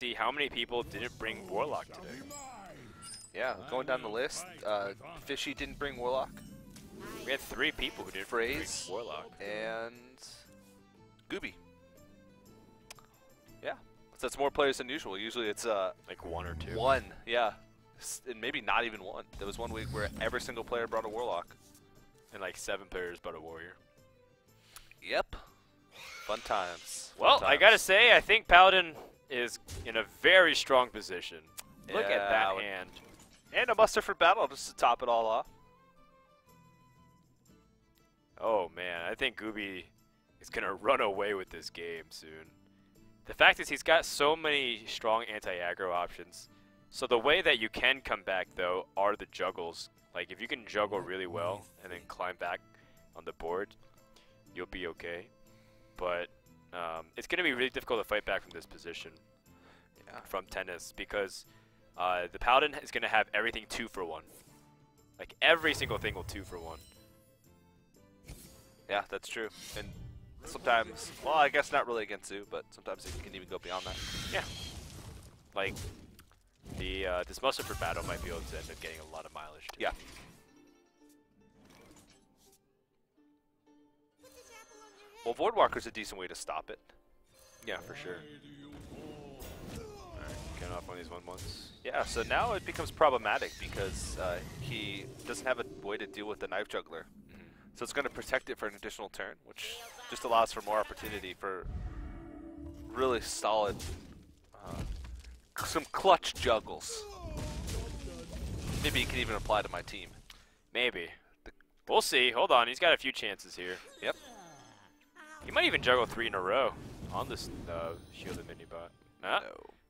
See how many people didn't bring Warlock today. Yeah, going down the list, Fishy didn't bring Warlock. We had 3 people who didn't Phrase, bring Warlock. And Gooby. Yeah, so that's more players than usual. Usually it's Like 1 or 2. 1, yeah. And maybe not even 1. There was one week where every single player brought a Warlock. And like 7 players brought a Warrior. Yep. Fun times. Well, I gotta say, I think Paladin is in a very strong position. Look at that hand. And a muster for battle just to top it all off. Oh man, I think Gooby is gonna run away with this game soon. The fact is he's got so many strong anti-aggro options. So the way that you can come back though are the juggles. Like if you can juggle really well and then climb back on the board, you'll be okay. But it's gonna be really difficult to fight back from this position. From tennis because the Paladin is gonna have everything 2 for 1. Like every single thing will 2 for 1. Yeah, that's true. And sometimes, well, I guess not really against Zoo, but sometimes it can even go beyond that. Yeah. Like the this muster for battle might be able to end up getting a lot of mileage too. Yeah. Well, Voidwalker's a decent way to stop it. Yeah, for sure. Alright, getting off on these 1-1s. Yeah, so now it becomes problematic because he doesn't have a way to deal with the Knife Juggler. So it's going to protect it for an additional turn, which just allows for more opportunity for really solid, some clutch juggles. Maybe you can even apply to my team. Maybe. We'll see. Hold on, he's got a few chances here. Yep. He might even juggle 3 in a row on this shielded mini bot. No.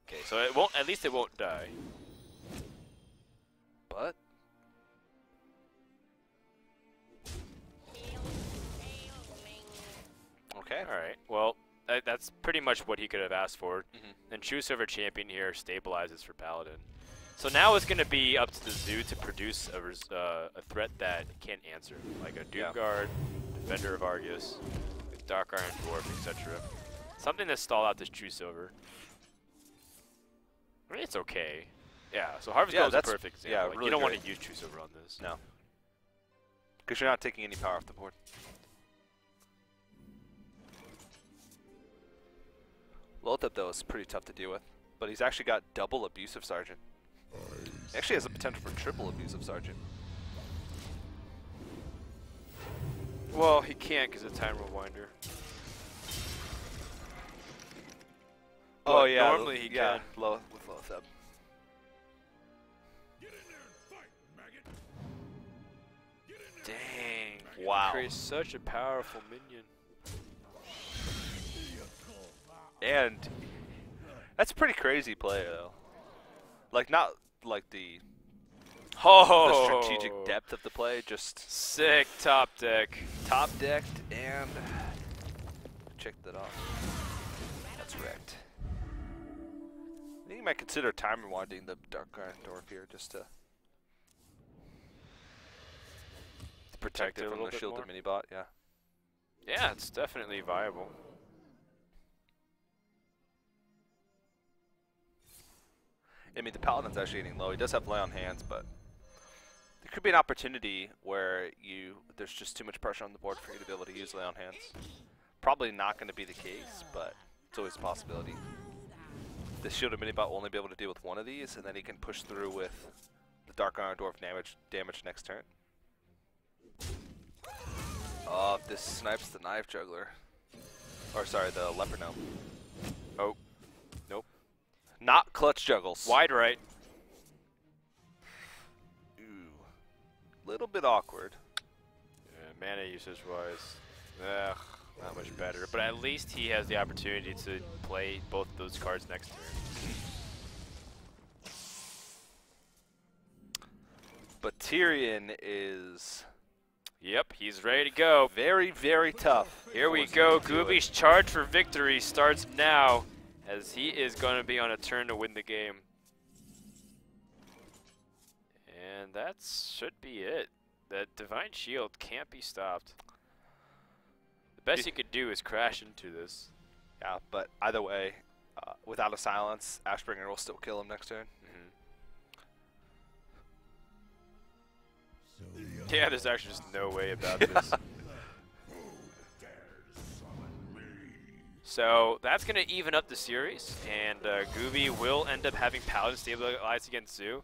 Okay, so it won't. At least it won't die. But okay. All right. Well, that's pretty much what he could have asked for. And True Silver Champion here stabilizes for Paladin. So now it's going to be up to the Zoo to produce a threat that it can't answer, like a Doom Guard, Defender of Argus, Dark Iron Dwarf, etc. Something to stall out this True Silver. I mean, it's okay. Yeah, so Harvest Goal is a perfect example. Yeah, like, really you don't great. want to use True Silver on this. No. Because you're not taking any power off the board. Lothep, though, is pretty tough to deal with. But he's actually got double Abusive Sergeant. He actually has the potential for triple Abusive Sergeant. Well, he can't because of Time Rewinder. Oh, yeah. Normally he can. With Lothep. Dang. Wow. Creates such a powerful minion. And that's a pretty crazy play, though. Like, not like the strategic depth of the play, just sick top deck. Top decked and check that off. That's wrecked. I think you might consider time rewinding the Dark Iron Dwarf here just to protect it from the shielded mini bot. Yeah. Yeah, it's definitely viable. I mean, the Paladin's actually getting low. He does have lay on hands, but there could be an opportunity where there's just too much pressure on the board for you to be able to use lay on hands. Probably not going to be the case, but it's always a possibility. The shielded mini bot will only be able to deal with one of these, and then he can push through with the Dark Iron Dwarf damage next turn. Oh, if this snipes the Knife Juggler. Or sorry, the Leper Gnome. Oh. Nope. Not clutch juggles. Wide right. Ooh. Little bit awkward. Yeah, mana usage wise. Ugh, not much better. But at least he has the opportunity to play both of those cards next turn. But Tyrion is... Yep, he's ready to go. Very, very tough. Here we go. Gooby's charge for victory starts now, as he is going to be on a turn to win the game. And that should be it. That Divine Shield can't be stopped. The best you could do is crash into this. Yeah, but either way, without a silence, Ashbringer will still kill him next turn. Yeah, there's actually just no way about this. So that's going to even up the series, and Gooby will end up having Paladin stabilize against Zoo.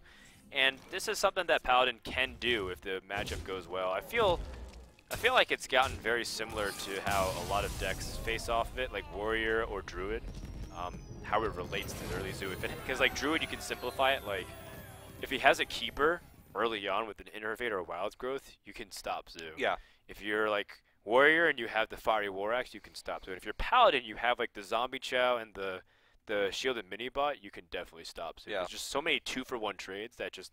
And this is something that Paladin can do if the matchup goes well. I feel like it's gotten very similar to how a lot of decks face off of it, like Warrior or Druid, how it relates to the early Zoo. Because like Druid, you can simplify it. Like if he has a Keeper early on with an Innervate or Wild's Growth, you can stop Zoo. Yeah. If you're like Warrior and you have the Fiery War Axe, you can stop Zoo. And if you're Paladin, you have like the Zombie Chow and the Shielded Minibot, you can definitely stop Zoo. Yeah. There's just so many 2-for-1 trades that just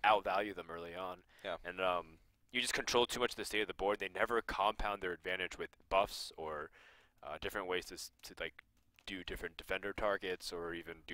outvalue them early on. Yeah. And you just control too much of the state of the board. They never compound their advantage with buffs or different ways to like do different defender targets or even do